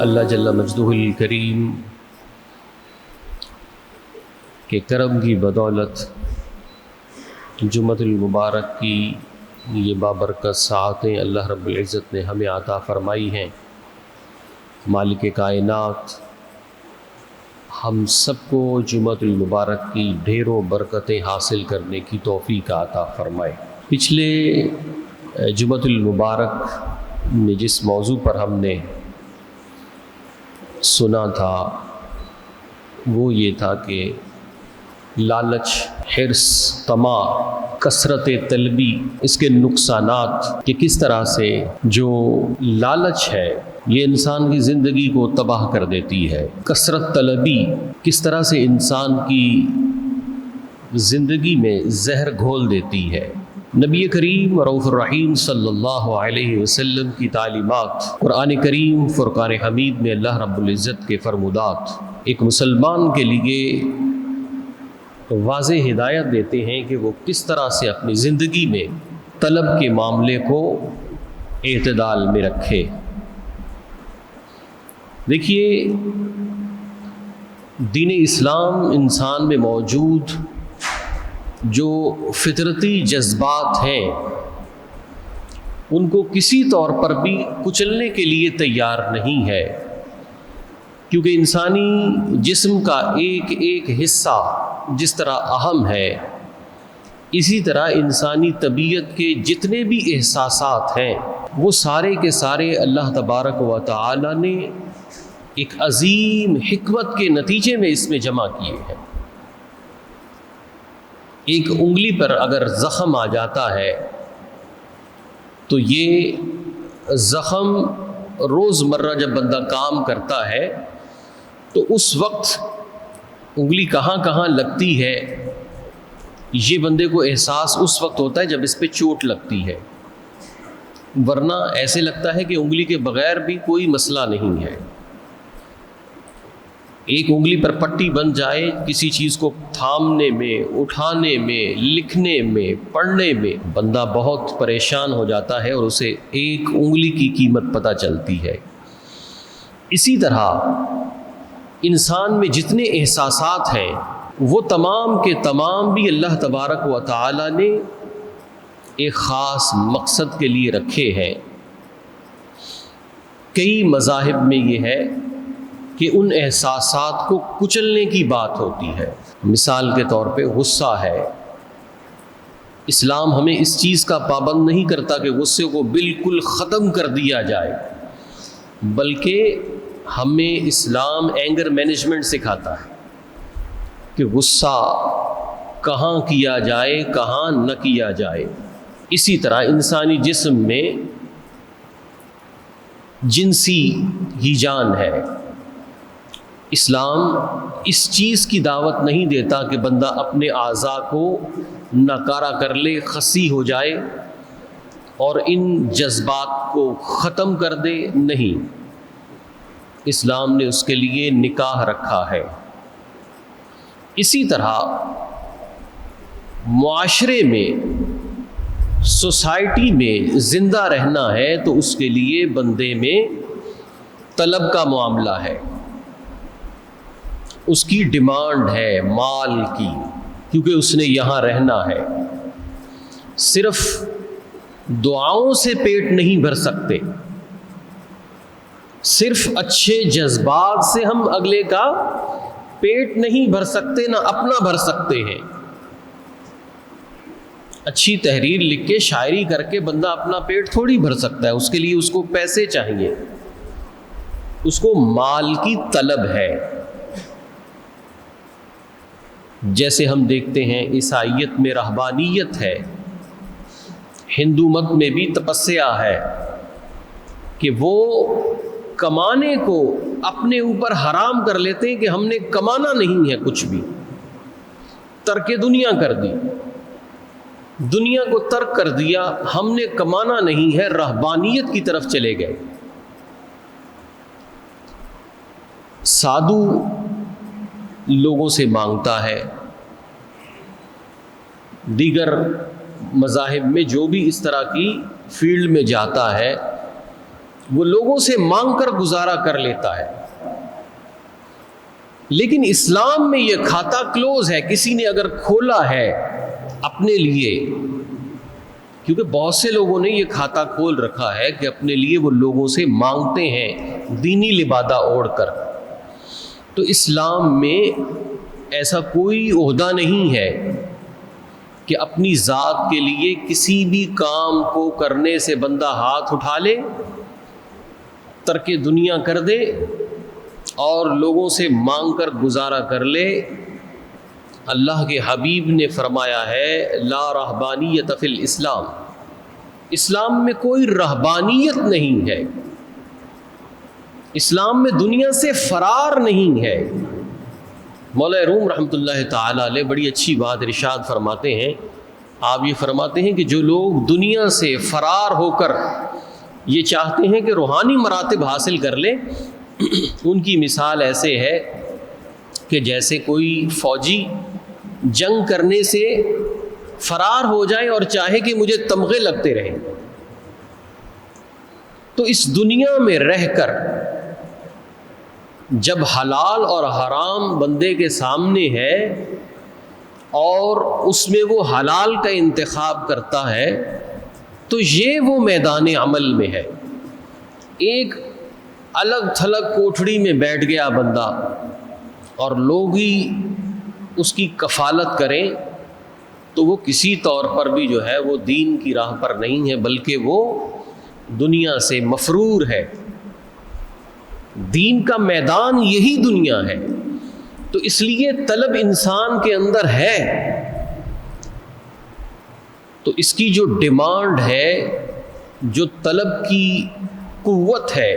اللہ جل مجدہ الکریم کے کرم کی بدولت جمعۃ المبارک کی یہ بابرکت ساعتیں اللہ رب العزت نے ہمیں عطا فرمائی ہیں۔ مالک کائنات ہم سب کو جمعۃ المبارک کی ڈھیروں برکتیں حاصل کرنے کی توفیق عطا فرمائے۔ پچھلے جمعۃ المبارک میں جس موضوع پر ہم نے سنا تھا وہ یہ تھا کہ لالچ، حرص، طمع، کثرت طلبی، اس کے نقصانات کہ کس طرح سے جو لالچ ہے یہ انسان کی زندگی کو تباہ کر دیتی ہے۔ کثرت طلبی کس طرح سے انسان کی زندگی میں زہر گھول دیتی ہے۔ نبی کریم رؤوف الرحیم صلی اللہ علیہ وسلم کی تعلیمات، قرآن کریم فرقان حمید میں اللہ رب العزت کے فرمودات ایک مسلمان کے لیے واضح ہدایت دیتے ہیں کہ وہ کس طرح سے اپنی زندگی میں طلب کے معاملے کو اعتدال میں رکھے۔ دیکھیے، دین اسلام انسان میں موجود جو فطرتی جذبات ہیں ان کو کسی طور پر بھی کچلنے کے لیے تیار نہیں ہے، کیونکہ انسانی جسم کا ایک ایک حصہ جس طرح اہم ہے، اسی طرح انسانی طبیعت کے جتنے بھی احساسات ہیں وہ سارے کے سارے اللہ تبارک و تعالی نے ایک عظیم حکمت کے نتیجے میں اس میں جمع کیے ہیں۔ ایک انگلی پر اگر زخم آ جاتا ہے تو یہ زخم روزمرہ جب بندہ کام کرتا ہے تو اس وقت انگلی کہاں کہاں لگتی ہے یہ بندے کو احساس اس وقت ہوتا ہے جب اس پہ چوٹ لگتی ہے، ورنہ ایسے لگتا ہے کہ انگلی کے بغیر بھی کوئی مسئلہ نہیں ہے۔ ایک انگلی پر پٹی بن جائے، کسی چیز کو تھامنے میں، اٹھانے میں، لکھنے میں، پڑھنے میں بندہ بہت پریشان ہو جاتا ہے اور اسے ایک انگلی کی قیمت پتہ چلتی ہے۔ اسی طرح انسان میں جتنے احساسات ہیں وہ تمام کے تمام بھی اللہ تبارک و تعالی نے ایک خاص مقصد کے لیے رکھے ہیں۔ کئی مذاہب میں یہ ہے کہ ان احساسات کو کچلنے کی بات ہوتی ہے۔ مثال کے طور پہ غصہ ہے، اسلام ہمیں اس چیز کا پابند نہیں کرتا کہ غصے کو بالکل ختم کر دیا جائے، بلکہ ہمیں اسلام اینگر مینجمنٹ سکھاتا ہے کہ غصہ کہاں کیا جائے، کہاں نہ کیا جائے۔ اسی طرح انسانی جسم میں جنسی ہیجان ہے، اسلام اس چیز کی دعوت نہیں دیتا کہ بندہ اپنے اعضاء کو ناکارہ کر لے، خسی ہو جائے اور ان جذبات کو ختم کر دے، نہیں، اسلام نے اس کے لیے نکاح رکھا ہے۔ اسی طرح معاشرے میں، سوسائٹی میں زندہ رہنا ہے تو اس کے لیے بندے میں طلب کا معاملہ ہے، اس کی ڈیمانڈ ہے مال کی، کیونکہ اس نے یہاں رہنا ہے۔ صرف دعاؤں سے پیٹ نہیں بھر سکتے، صرف اچھے جذبات سے ہم اگلے کا پیٹ نہیں بھر سکتے، نہ اپنا بھر سکتے ہیں۔ اچھی تحریر لکھ کے، شاعری کر کے بندہ اپنا پیٹ تھوڑی بھر سکتا ہے، اس کے لیے اس کو پیسے چاہیے، اس کو مال کی طلب ہے۔ جیسے ہم دیکھتے ہیں عیسائیت میں رہبانیت ہے، ہندو مت میں بھی تپسیا ہے کہ وہ کمانے کو اپنے اوپر حرام کر لیتے ہیں کہ ہم نے کمانا نہیں ہے، کچھ بھی ترک دنیا کر دی، دنیا کو ترک کر دیا، ہم نے کمانا نہیں ہے، رہبانیت کی طرف چلے گئے۔ سادھو لوگوں سے مانگتا ہے، دیگر مذاہب میں جو بھی اس طرح کی فیلڈ میں جاتا ہے وہ لوگوں سے مانگ کر گزارا کر لیتا ہے، لیکن اسلام میں یہ کھاتا کلوز ہے۔ کسی نے اگر کھولا ہے اپنے لیے، کیونکہ بہت سے لوگوں نے یہ کھاتا کھول رکھا ہے کہ اپنے لیے وہ لوگوں سے مانگتے ہیں دینی لبادہ اوڑھ کر، تو اسلام میں ایسا کوئی عہدہ نہیں ہے کہ اپنی ذات کے لیے کسی بھی کام کو کرنے سے بندہ ہاتھ اٹھا لے، ترک دنیا کر دے اور لوگوں سے مانگ کر گزارا کر لے۔ اللہ کے حبیب نے فرمایا ہے لا رہبانیت فی الاسلام، اسلام میں کوئی رہبانیت نہیں ہے، اسلام میں دنیا سے فرار نہیں ہے۔ مولا روم رحمۃ اللہ تعالی علیہ بڑی اچھی بات ارشاد فرماتے ہیں، آپ یہ فرماتے ہیں کہ جو لوگ دنیا سے فرار ہو کر یہ چاہتے ہیں کہ روحانی مراتب حاصل کر لیں، ان کی مثال ایسے ہے کہ جیسے کوئی فوجی جنگ کرنے سے فرار ہو جائے اور چاہے کہ مجھے تمغے لگتے رہیں۔ تو اس دنیا میں رہ کر جب حلال اور حرام بندے کے سامنے ہے اور اس میں وہ حلال کا انتخاب کرتا ہے تو یہ وہ میدان عمل میں ہے۔ ایک الگ تھلگ کوٹھڑی میں بیٹھ گیا بندہ اور لوگ ہی اس کی کفالت کریں تو وہ کسی طور پر بھی جو ہے وہ دین کی راہ پر نہیں ہے، بلکہ وہ دنیا سے مفرور ہے۔ دین کا میدان یہی دنیا ہے، تو اس لیے طلب انسان کے اندر ہے، تو اس کی جو ڈیمانڈ ہے، جو طلب کی قوت ہے،